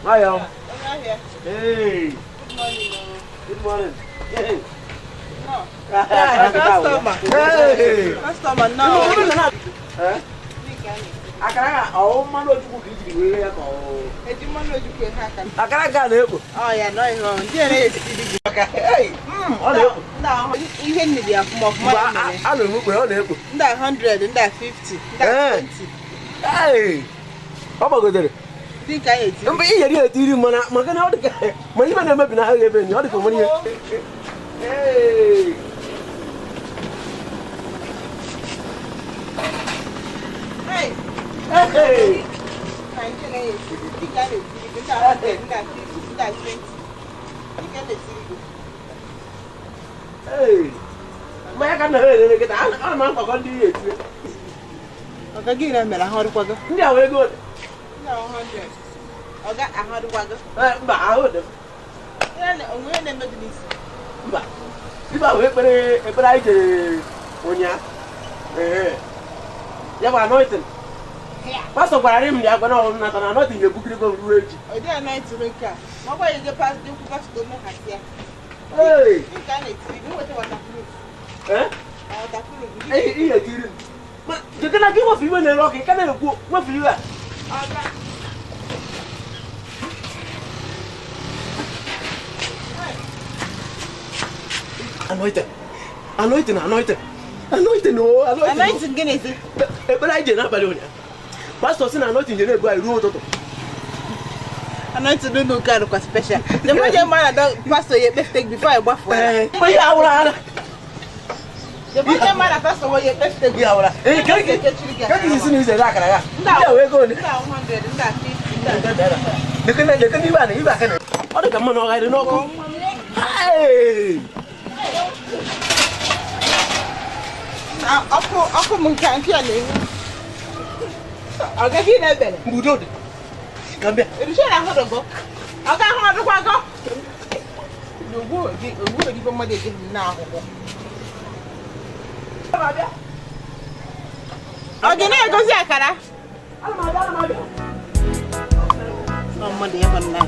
Hi, Hey. Good morning. Hey. No. Customer. Hey. Customer, no. Huh? Akara man oju ku kiji we ya ko. Eji man oju ku ha kan. Akara ga na eko. Oh ya no ho. Ndi na e sidi gi. Hey. O na eko. Na ihe ni dia from of money. A lo mu pe o na eko. Nda 100, nda 50, nda 20. Hey. O ba go dere. Ndi ka e ti. Mbe ihe ri etiri mana maka na o de ka. Ma ibe na mebi na ha ebe ni o de ko mo ni. Hey. Hey. Hey. Hey. Maya kan na hele ke ta an man ko kon di etu. Oga gi na mera horu kwago. Ndi awe go. Na 100. Oga ahoru kwago. Ba aho de. Ya na onwe na mednis. Ba. Di ba we pere e pere ai je onya. Ya ba anointing. Pastor gwara m ya gwa na ọrụ nata na anointing ga-ebukiri go ruo echi. O di anointing reka. Ma gwa ye je pass de ku pastor me hasia. Hey. Ndi ka na ti. Ni wote waterproof. Waterproof. Ihe tiri. Ma je kana gi wo fi we na ro ke kana ku wo fi wa. Oga. Anointing. Anointing gịnị zi? Ekpere anyị je n'abalị ụnyaahụ. Pastor si na anointing je na-ebu anyị ruo ụtụtụ. Anointing no ka kwa special. The money man that pastor ye take before I gbafu. Ihe awụrụ ara. The money man that pastor ye take. Ihe awụrụ. Ka gị si n'ize ra akara ya. Ndị awe ego ole? Ndị 100, ndị 50. Leke n'ibe a na ibe aka na. Ọ dị ka mmanụ ọgha dị n'ọkụ. Hey! Ọkụ m nke a na-ewu. Ọ gaghị na-ebele. Mbudo dị. Ka mbịa. Erushe na ahụ dogo. Ọ ga ahụ ọdụkwa go. Ogbu odibo mmadụ eji na akwụkwọ. Ọ gị na-egozi akara? Ọ mmadụ ya bụ nna.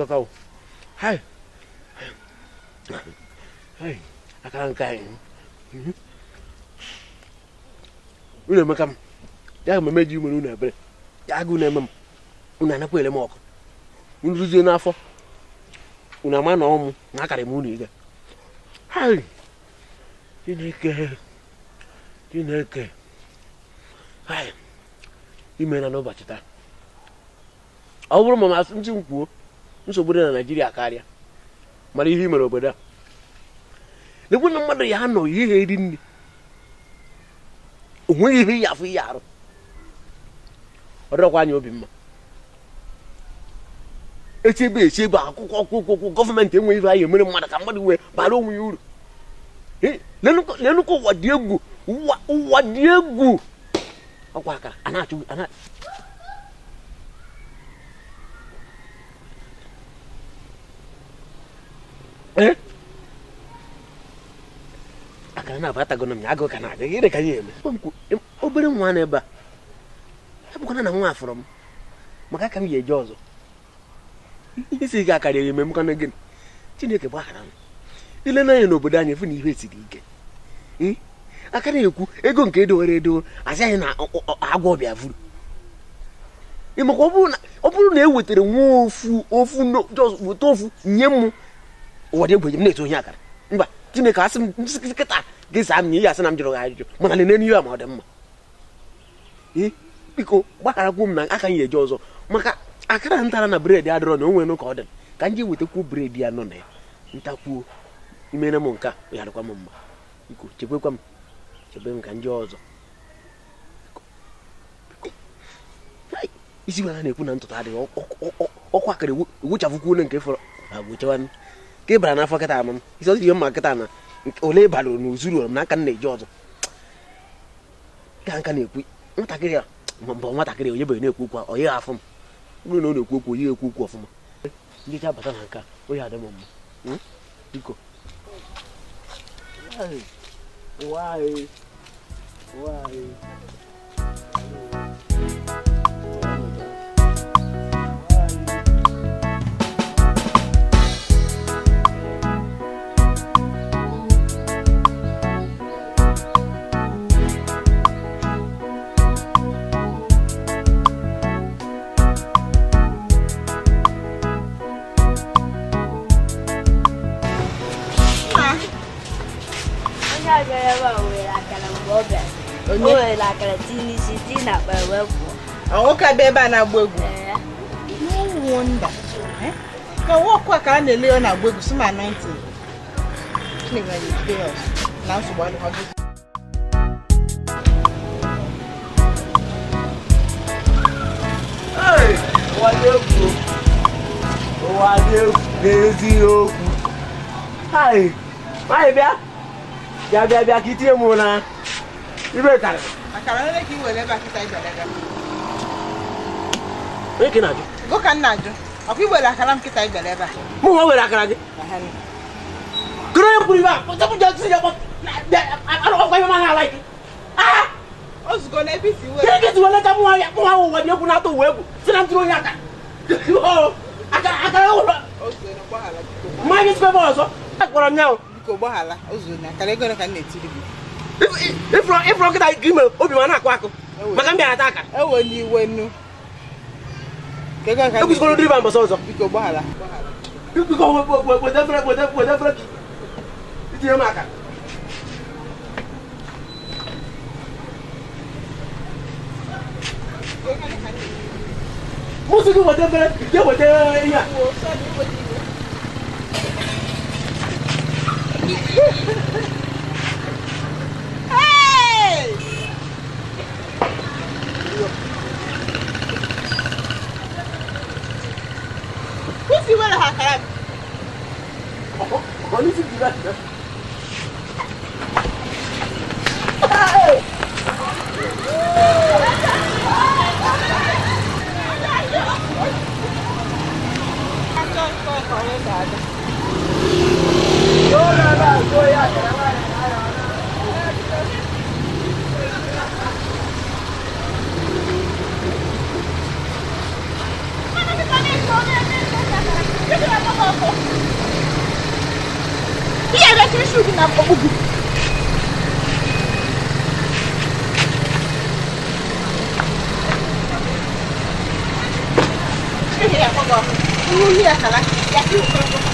Go. Hey. I can't go. Unu make am. Ya me meji mu unu ebere. Ya gu na emem. Unu anakwa ele moko. Unu ruzie n'afọ. Unu ama na ọmụ na akara m unu ige. Hey. Chineke. Hey. Ime na n'ụbọchị taa. Ọ bụrụ ma asị ntị kwuo nsogbu dị na Naịjirịa karịa. Mara ihe mere obodo a. Lekwe na mmadụ ya nọ ihe eri nri. O nweghị ihe ya afụ ihe arụ. Ọ dịrọkwa anya obi mma. Echebe akwụkwọ gọọmenti enweghị ihe anyị emere mmadụ ka mmadụ wee bara onwe ya uru. lenu ko wadiegu wadiegu akwa aka ana aka na bata gono mnyago kana ire ka yeme obere nwa na eba abukona na nwa afrom maka kam ye jozo isi ga akara yeme mkana gin Chineke gbahara ile na n'obodo anyị fu na ihe siri ike aka na-ekwu ego nke edowere edo asị anyị na agwọ bịa vuru maka ọ bụrụ na e wetara nwa ofu weta ofu nye m ụwa dị egwu m na-eto onye akara mba Chineke asị m kịta ga-esa m ihe asị na m jụrụ ha ajụjụ mana nene ihe ma ọ dị mma biko gbakarakwuo m na aka nye eje ọzọ maka akara ntara na bred adịrọ na o nwere ka ọ dị ka m ji wetakwu bred ya nọ na ya ntakwuo imere m nke a ya dịkwa m mma biko chebe m ka ndị ọzọ isi gwara na-ekwu na ntụtụ adịghị ọkwa akara ewuchafụkwuo nke fọrọ agwụchewanụ ka ị bara n'afọ kịta ama m isi ọzọ ihe mma kịta na ole ịbara na ozuru m n'aka m na-eji ọzọ ka nka na-ekwu nwatakịrị a mbọ nwatakịrị onye bere na-ekwu okwu ọ ya afọ m bụrụ na ọ na-ekwu okwu onye ekwu okwu ọfụma ndị ji abata na nke a onye adị m mma biko why onye la kara tinisi tina bawe awon ka be ba na gbegu no wonder ka wo kwa ka na le na gbegu suma 90 ni ga ni be o na so ba ni hoju wade bezi oku hai mai bia kitie mu na ibe kare akara le ki wele ba kita ibelega eke na jo go kan na jo akwi wele akara m kita ibelega mu wa wele akara gi kro puri ba ko tabu jasi ya ko aro ko ma na like ozgo na ebisi wele ke ti wele ka mu wa wo de ku na to weku sinam tro nya ka akara wo ozgo na kwa hala ma ni pe bo so akporo nya o ko bo hala ozgo na akara ego na kan na tiri bi ifro kita gime obi ma na akwa akụ maka mbịa ata aka ewe ni wenu kega ka e kuskoro driver mba so biko gbahala biko we defre itinye m aka musiki we defre je wete ya si wala hakara oni si diga iya da kin shuki na bugu ya kogo ni ya kala ya ki ko